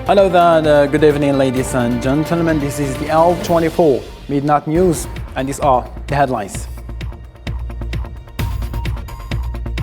Hello there, good evening ladies and gentlemen. This is the L24 Midnight News and these are the headlines.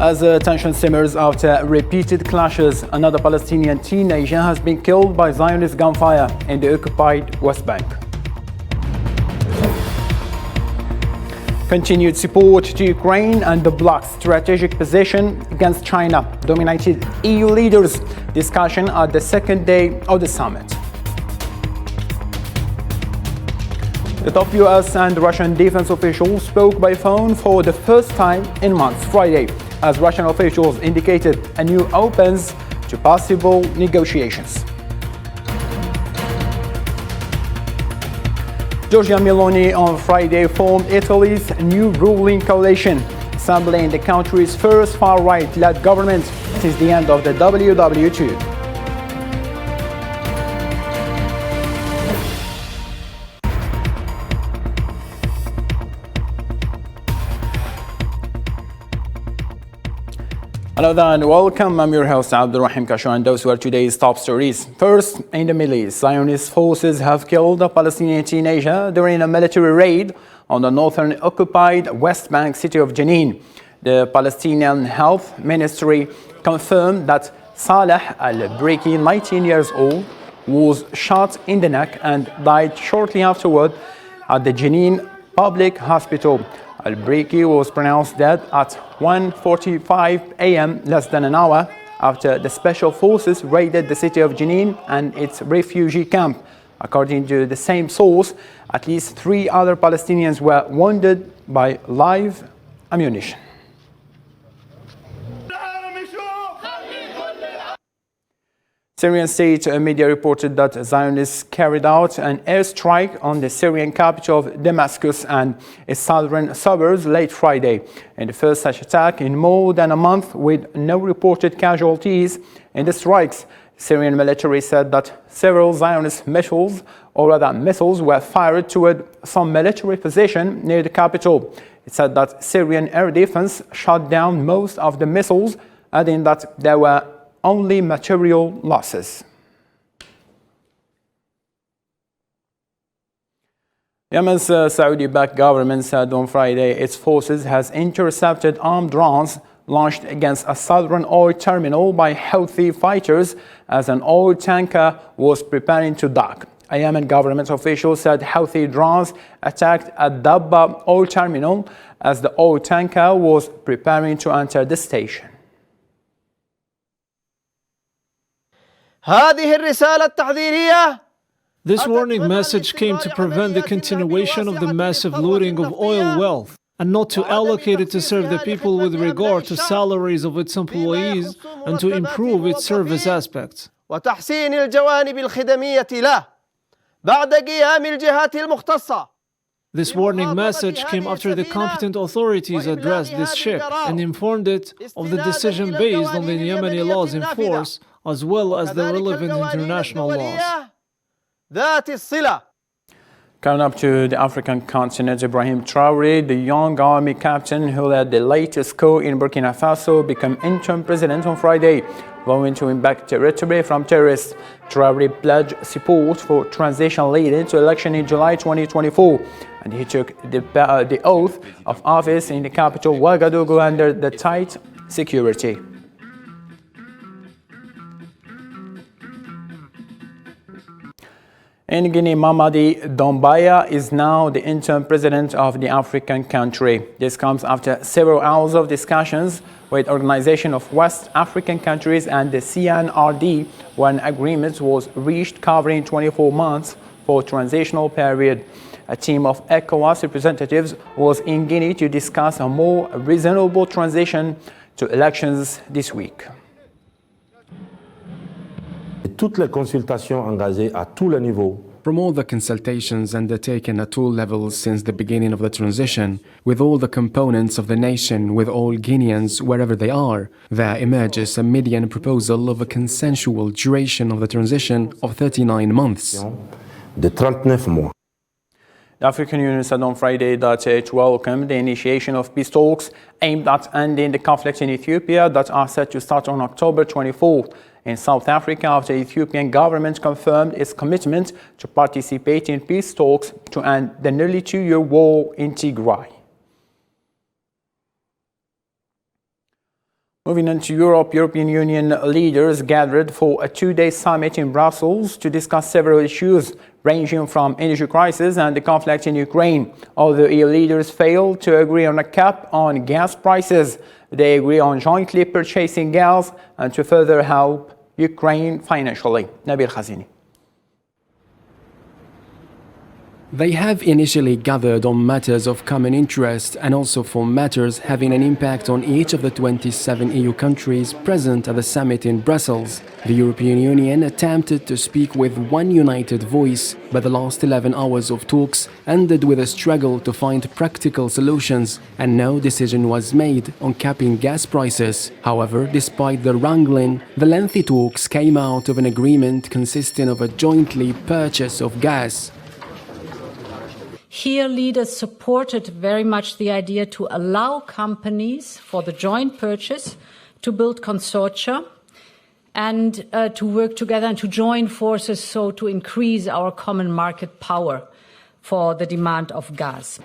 As tension simmers after repeated clashes, another Palestinian teenager has been killed by Zionist gunfire in the occupied West Bank. Continued support to Ukraine and the bloc's strategic position against China dominated EU leaders' discussion at the second day of the summit. The top US and Russian defense officials spoke by phone for the first time in months Friday, as Russian officials indicated a new opens to possible negotiations. Giorgia Meloni on Friday formed Italy's new ruling coalition, assembling the country's first far-right-led government since the end of the WW2. Hello there and welcome. I'm your host Abdulrahim Kasho and those were today's top stories. First, in the Middle East, Zionist forces have killed a Palestinian teenager during a military raid on the northern occupied West Bank city of Jenin. The Palestinian Health Ministry confirmed that Saleh al-Briki, 19 years old, was shot in the neck and died shortly afterward at the Jenin Public Hospital. Al-Briki was pronounced dead at 1:45 a.m., less than an hour after the special forces raided the city of Jenin and its refugee camp. According to the same source, at least 3 other Palestinians were wounded by live ammunition. Syrian state media reported that Zionists carried out an airstrike on the Syrian capital of Damascus and its southern suburbs late Friday, in the first such attack in more than a month, with no reported casualties in the strikes. The Syrian military said that several Zionist missiles were fired toward some military position near the capital. It said that Syrian air defense shot down most of the missiles, adding that there were only material losses. Yemen's Saudi-backed government said on Friday its forces has intercepted armed drones launched against a southern oil terminal by Houthi fighters as an oil tanker was preparing to dock. A Yemen government official said Houthi drones attacked a Dabba oil terminal as the oil tanker was preparing to enter the station. This warning message came to prevent the continuation of the massive looting of oil wealth and not to allocate it to serve the people with regard to salaries of its employees and to improve its service aspects. This warning message came after the competent authorities addressed this ship and informed it of the decision based on the Yemeni laws in force as well as the relevant international laws. Coming up to the African continent, Ibrahim Traoré, the young army captain who led the latest coup in Burkina Faso, became interim president on Friday, vowing to win back territory from terrorists. Traoré pledged support for transition leading to election in July 2024, and he took the oath of office in the capital Ouagadougou under the tight security. In Guinea, Mamadi Doumbouya is now the interim president of the African country. This comes after several hours of discussions with Organization of West African Countries and the CNRD, when agreement was reached covering 24 months for transitional period. A team of ECOWAS representatives was in Guinea to discuss a more reasonable transition to elections this week. Toutes les consultations engagées à tous les niveaux. From all the consultations undertaken at all levels since the beginning of the transition, with all the components of the nation, with all Guineans wherever they are, there emerges a median proposal of a consensual duration of the transition of 39 months. De 39 mois. The African Union said on Friday that it welcomed the initiation of peace talks aimed at ending the conflict in Ethiopia that are set to start on October 24th. in South Africa after the Ethiopian government confirmed its commitment to participate in peace talks to end the nearly 2-year war in Tigray. Moving on to Europe, European Union leaders gathered for a 2-day summit in Brussels to discuss several issues ranging from energy crisis and the conflict in Ukraine. Although EU leaders failed to agree on a cap on gas prices, they agree on jointly purchasing gas and to further help Ukraine financially. Nabil Khazini. They have initially gathered on matters of common interest and also for matters having an impact on each of the 27 EU countries present at the summit in Brussels. The European Union attempted to speak with one united voice, but the last 11 hours of talks ended with a struggle to find practical solutions, and no decision was made on capping gas prices. However, despite the wrangling, the lengthy talks came out of an agreement consisting of a jointly purchase of gas. Here, leaders supported very much the idea to allow companies for the joint purchase to build consortia and to work together and to join forces so to increase our common market power for the demand of gas.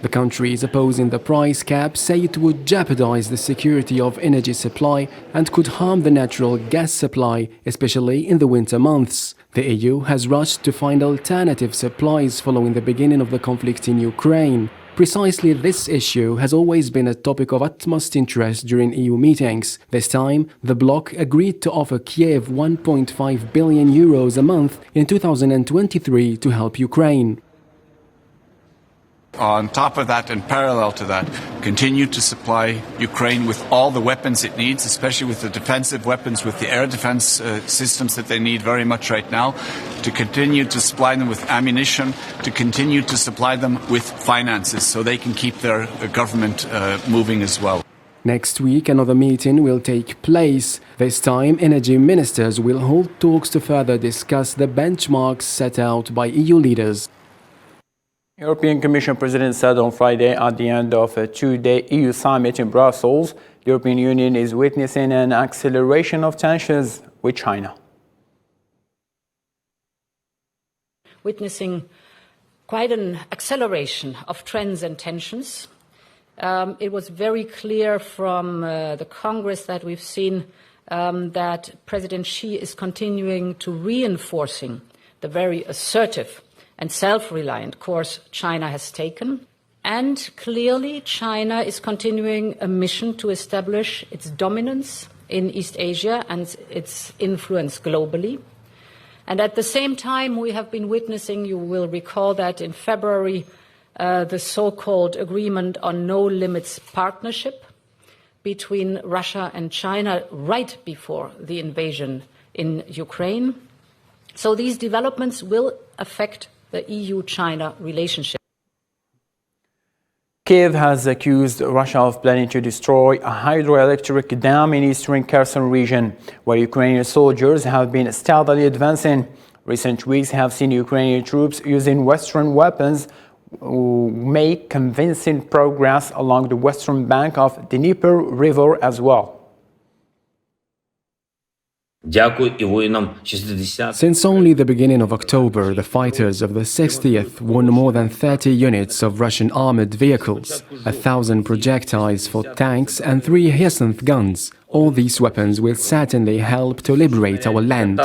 The countries opposing the price cap say it would jeopardize the security of energy supply and could harm the natural gas supply, especially in the winter months. The EU has rushed to find alternative supplies following the beginning of the conflict in Ukraine. Precisely this issue has always been a topic of utmost interest during EU meetings. This time, the bloc agreed to offer Kiev 1.5 billion euros a month in 2023 to help Ukraine. On top of that, and parallel to that, continue to supply Ukraine with all the weapons it needs, especially with the defensive weapons, with the air defense systems that they need very much right now, to continue to supply them with ammunition, to continue to supply them with finances so they can keep their government moving as well. Next week, another meeting will take place. This time, energy ministers will hold talks to further discuss the benchmarks set out by EU leaders. European Commission President said on Friday at the end of a 2-day EU summit in Brussels, the European Union is witnessing an acceleration of tensions with China. Witnessing quite an acceleration of trends and tensions. It was very clear from the Congress that we've seen that President Xi is continuing to reinforcing the very assertive and self-reliant course China has taken. And clearly, China is continuing a mission to establish its dominance in East Asia and its influence globally. And at the same time, we have been witnessing, you will recall that in February, the so-called agreement on no-limits partnership between Russia and China right before the invasion in Ukraine. So these developments will affect the EU-China relationship. Kiev has accused Russia of planning to destroy a hydroelectric dam in eastern Kherson region, where Ukrainian soldiers have been steadily advancing. Recent weeks have seen Ukrainian troops using Western weapons make convincing progress along the western bank of the Dnieper River as well. Since only the beginning of October, the fighters of the 60th won more than 30 units of Russian armored vehicles, 1,000 projectiles for tanks and 3 Hyacinth guns. All these weapons will certainly help to liberate our land.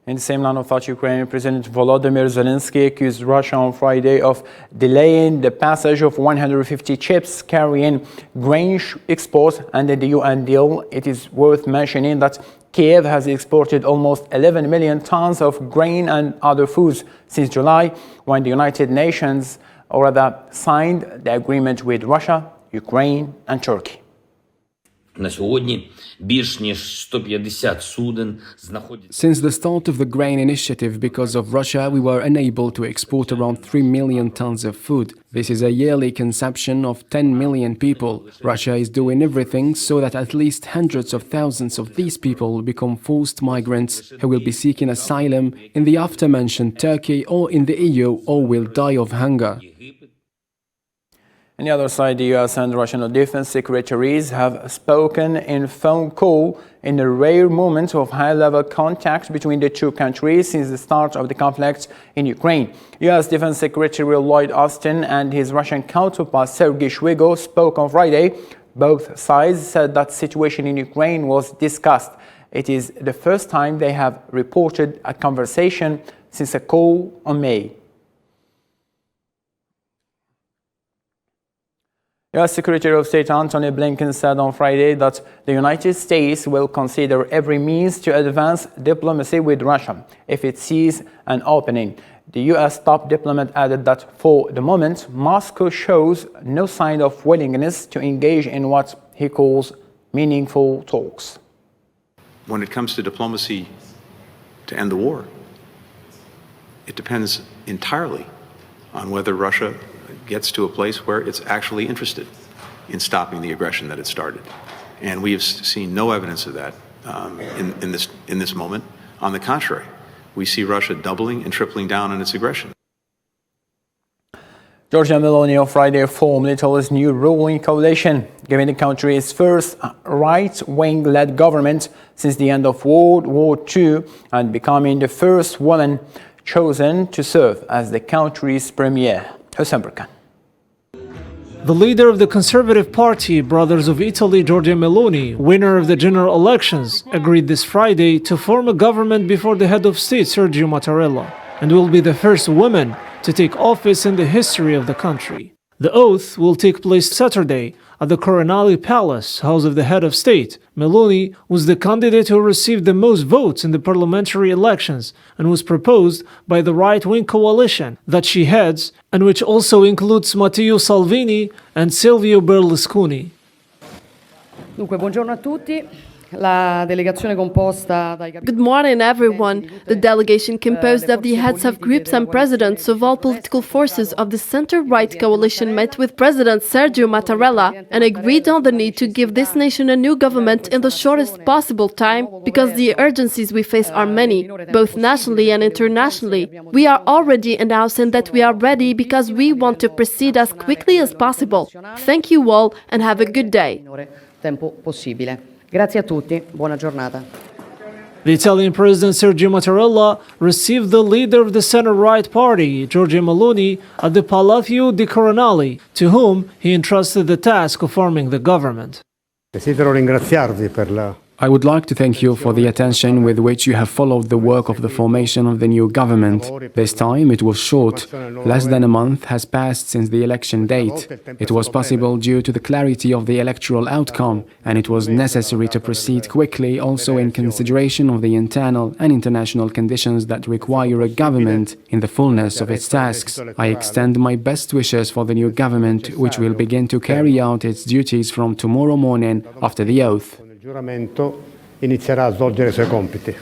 In the same line of thought, Ukrainian President Volodymyr Zelensky accused Russia on Friday of delaying the passage of 150 ships carrying grain exports under the UN deal. It is worth mentioning that Kiev has exported almost 11 million tons of grain and other foods since July, when the United Nations, or rather, signed the agreement with Russia, Ukraine, and Turkey. Since the start of the grain initiative, because of Russia, we were unable to export around 3 million tons of food. This is a yearly consumption of 10 million people. Russia is doing everything so that at least hundreds of thousands of these people will become forced migrants who will be seeking asylum in the after-mentioned Turkey or in the EU or will die of hunger. On the other side, the US and Russian defense secretaries have spoken in phone call in a rare moment of high-level contact between the two countries since the start of the conflict in Ukraine. US Defense Secretary Lloyd Austin and his Russian counterpart Sergei Shoigu spoke on Friday. Both sides said that the situation in Ukraine was discussed. It is the first time they have reported a conversation since a call on May. U.S. Secretary of State Antony Blinken said on Friday that the United States will consider every means to advance diplomacy with Russia if it sees an opening. The U.S. top diplomat added that for the moment, Moscow shows no sign of willingness to engage in what he calls meaningful talks. When it comes to diplomacy to end the war, it depends entirely on whether Russia gets to a place where it's actually interested in stopping the aggression that it started. And we have seen no evidence of that in this moment. On the contrary, we see Russia doubling and tripling down on its aggression. Giorgia Meloni on Friday formed Italy's new ruling coalition, giving the country its first right-wing-led government since the end of World War II and becoming the first woman chosen to serve as the country's premier. Hossein Burkan. The leader of the Conservative Party, Brothers of Italy, Giorgia Meloni, winner of the general elections, agreed this Friday to form a government before the head of state, Sergio Mattarella, and will be the first woman to take office in the history of the country. The oath will take place Saturday at the Coronale Palace, house of the head of state. Meloni was the candidate who received the most votes in the parliamentary elections and was proposed by the right-wing coalition that she heads, and which also includes Matteo Salvini and Silvio Berlusconi. Dunque, buongiorno a tutti. La delegazione composta dai Good morning, everyone. The delegation composed of the heads of groups and presidents of all political forces of the center-right coalition met with President Sergio Mattarella and agreed on the need to give this nation a new government in the shortest possible time because the urgencies we face are many, both nationally and internationally. We are already announcing that we are ready because we want to proceed as quickly as possible. Thank you all and have a good day. tempo possibile. Grazie a tutti, buona giornata. The Italian President Sergio Mattarella received the leader of the center-right party, Giorgia Meloni, at the Palazzo di Coronale, to whom he entrusted the task of forming the government. Desidero ringraziarvi per la I would like to thank you for the attention with which you have followed the work of the formation of the new government. This time it was short. Less than a month has passed since the election date. It was possible due to the clarity of the electoral outcome, and it was necessary to proceed quickly also in consideration of the internal and international conditions that require a government in the fullness of its tasks. I extend my best wishes for the new government, which will begin to carry out its duties from tomorrow morning after the oath. giuramento inizierà a svolgere i suoi compiti.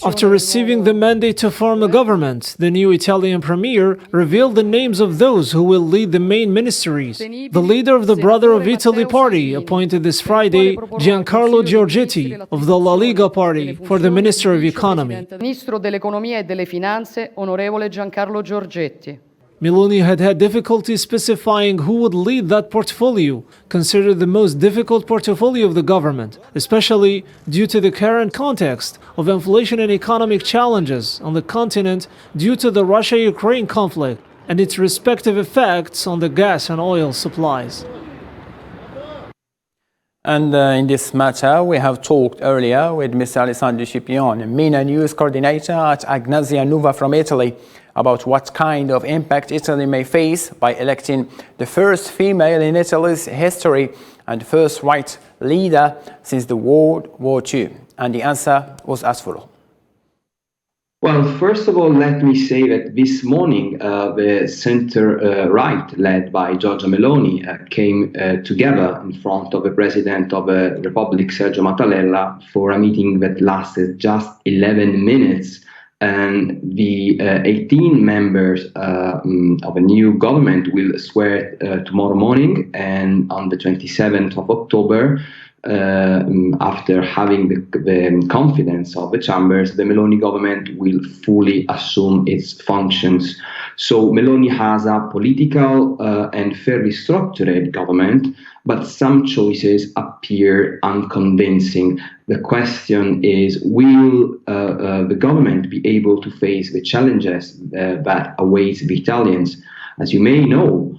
After receiving the mandate to form a government, the new Italian premier revealed the names of those who will lead the main ministries. The leader of the Brother of Italy party appointed this Friday Giancarlo Giorgetti of the La Lega party for the Minister of Economy. Ministro dell'Economia e delle Finanze, onorevole Giancarlo Giorgetti. Meloni had difficulty specifying who would lead that portfolio, considered the most difficult portfolio of the government, especially due to the current context of inflation and economic challenges on the continent due to the Russia-Ukraine conflict and its respective effects on the gas and oil supplies. And in this matter, we have talked earlier with Mr. Alessandro Scipione, MENA News Coordinator at Agnasia Nuova from Italy, about what kind of impact Italy may face by electing the first female in Italy's history and the first white leader since the World War II. And the answer was as follows. Well, first of all, let me say that this morning the center-right, led by Giorgia Meloni, came together in front of the President of the Republic, Sergio Mattarella, for a meeting that lasted just 11 minutes. And the 18 members of a new government will swear tomorrow morning, and on the 27th of October, after having the confidence of the chambers, the Meloni government will fully assume its functions. So Meloni has a political and fairly structured government, but some choices appear unconvincing. The question is, will the government be able to face the challenges that await the Italians? As you may know,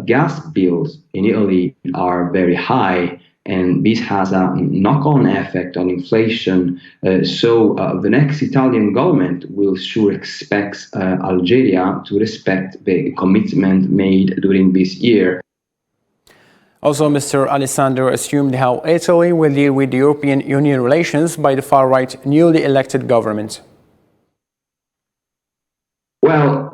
gas bills in Italy are very high, and this has a knock-on effect on inflation. So the next Italian government will sure expect Algeria to respect the commitment made during this year. Also, Mr. Alessandro assumed how Italy will deal with the European Union relations by the far-right newly elected government. Well,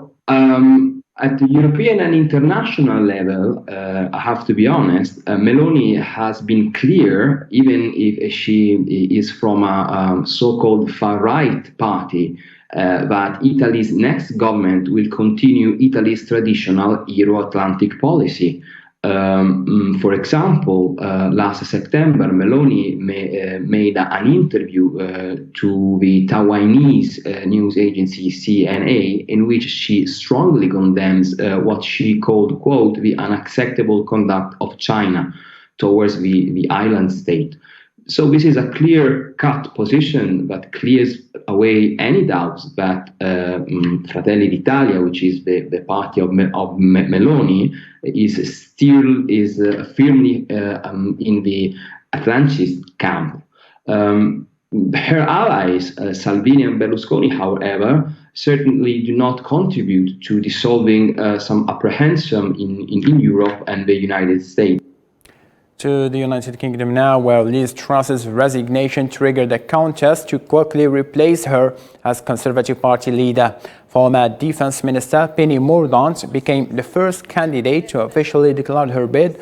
at the European and international level, I have to be honest, Meloni has been clear, even if she is from a so-called far-right party, that Italy's next government will continue Italy's traditional Euro-Atlantic policy. For example, last September, Meloni made an interview to the Taiwanese news agency CNA, in which she strongly condemns what she called, quote, the unacceptable conduct of China towards the island state. So this is a clear-cut position that clears away any doubts that Fratelli d'Italia, which is the party of Meloni, is firmly in the Atlantist camp. Her allies, Salvini and Berlusconi, however, certainly do not contribute to dissolving some apprehension in Europe and the United States. To the United Kingdom now, where Liz Truss's resignation triggered a contest to quickly replace her as Conservative Party leader. Former Defence Minister Penny Mordaunt became the first candidate to officially declare her bid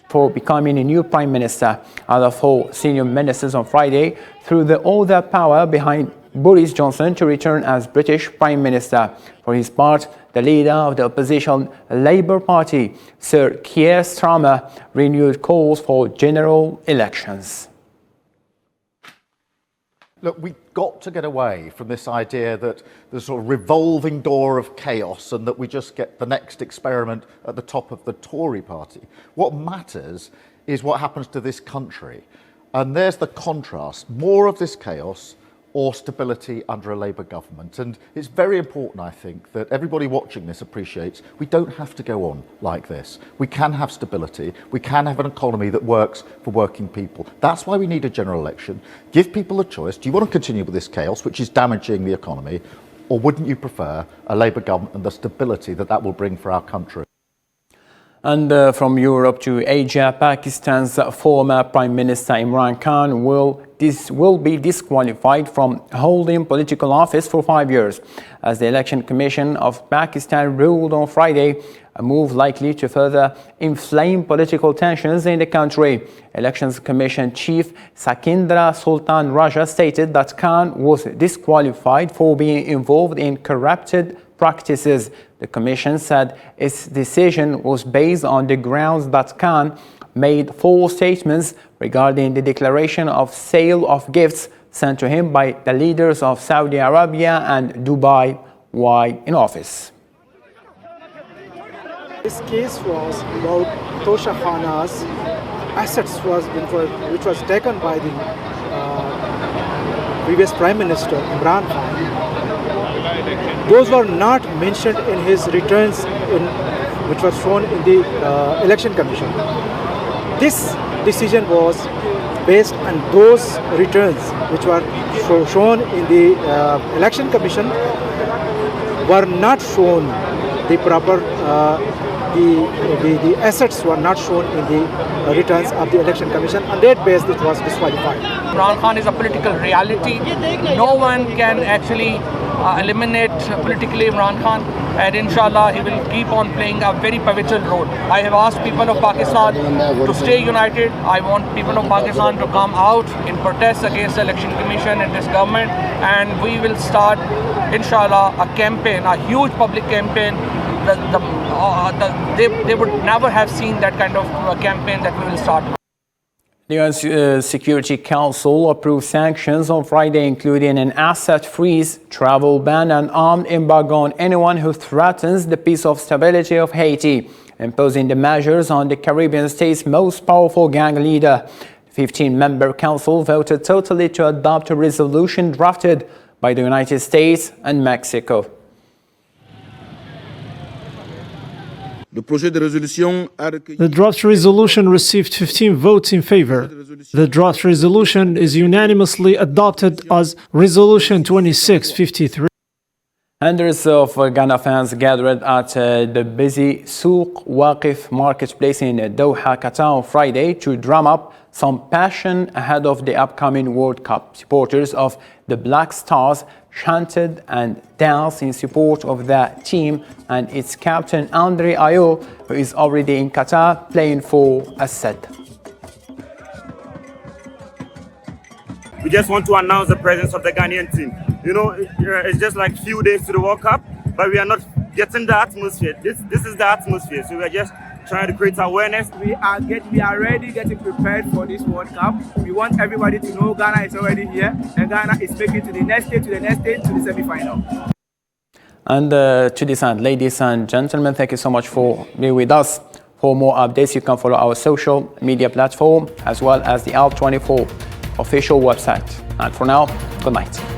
for becoming a new Prime Minister. Other four senior ministers on Friday threw all their power behind Boris Johnson to return as British Prime Minister. For his part, the leader of the opposition Labour Party, Sir Keir Starmer, renewed calls for general elections. Look, we've got to get away from this idea that there's a sort of revolving door of chaos and that we just get the next experiment at the top of the Tory party. What matters is what happens to this country. And there's the contrast, more of this chaos or stability under a Labour government. And it's very important, I think, that everybody watching this appreciates we don't have to go on like this. We can have stability. We can have an economy that works for working people. That's why we need a general election. Give people a choice. Do you want to continue with this chaos, which is damaging the economy, or wouldn't you prefer a Labour government and the stability that will bring for our country? And from Europe to Asia, Pakistan's former Prime Minister Imran Khan will be disqualified from holding political office for 5 years, as the Election Commission of Pakistan ruled on Friday, a move likely to further inflame political tensions in the country. Elections Commission Chief Sakindra Sultan Raja stated that Khan was disqualified for being involved in corrupted practices. The Commission said its decision was based on the grounds that Khan made false statements regarding the declaration of sale of gifts sent to him by the leaders of Saudi Arabia and Dubai while in office. This case was about Tosha Khana's assets which was taken by the previous Prime Minister Imran Khan. Those were not mentioned in his returns which was shown in the Election Commission. This decision was based on those returns which were shown in the Election Commission were not shown the proper the assets were not shown in the returns of the Election Commission. On that basis, it was disqualified. Imran Khan is a political reality. No one can actually eliminate politically Imran Khan, and inshallah he will keep on playing a very pivotal role. I have asked people of Pakistan to stay united. I want people of Pakistan to come out in protest against the Election Commission and this government, and we will start inshallah a campaign, a huge public campaign. They would never have seen that kind of campaign that we will start. The UN Security Council approved sanctions on Friday, including an asset freeze, travel ban, and armed embargo on anyone who threatens the peace or stability of Haiti, imposing the measures on the Caribbean state's most powerful gang leader. The 15-member council voted totally to adopt a resolution drafted by the United States and Mexico. The draft resolution received 15 votes in favor. The draft resolution is unanimously adopted as Resolution 2653. Hundreds of Ghana fans gathered at the busy Souk Waqif marketplace in Doha, Qatar on Friday to drum up some passion ahead of the upcoming World Cup. Supporters of the Black Stars chanted and danced in support of their team and its captain Andre Ayew, who is already in Qatar playing for Assad. We just want to announce the presence of the Ghanaian team. You know, it's just like few days to the World Cup, but we are not getting the atmosphere. This is the atmosphere, so we are just trying to create awareness. We are ready, getting prepared for this World Cup. We want everybody to know Ghana is already here, and Ghana is making to the next stage, to the semi-final. And to this end, ladies and gentlemen, thank you so much for being with us. For more updates, you can follow our social media platform as well as the ALT24 official website. And for now, good night.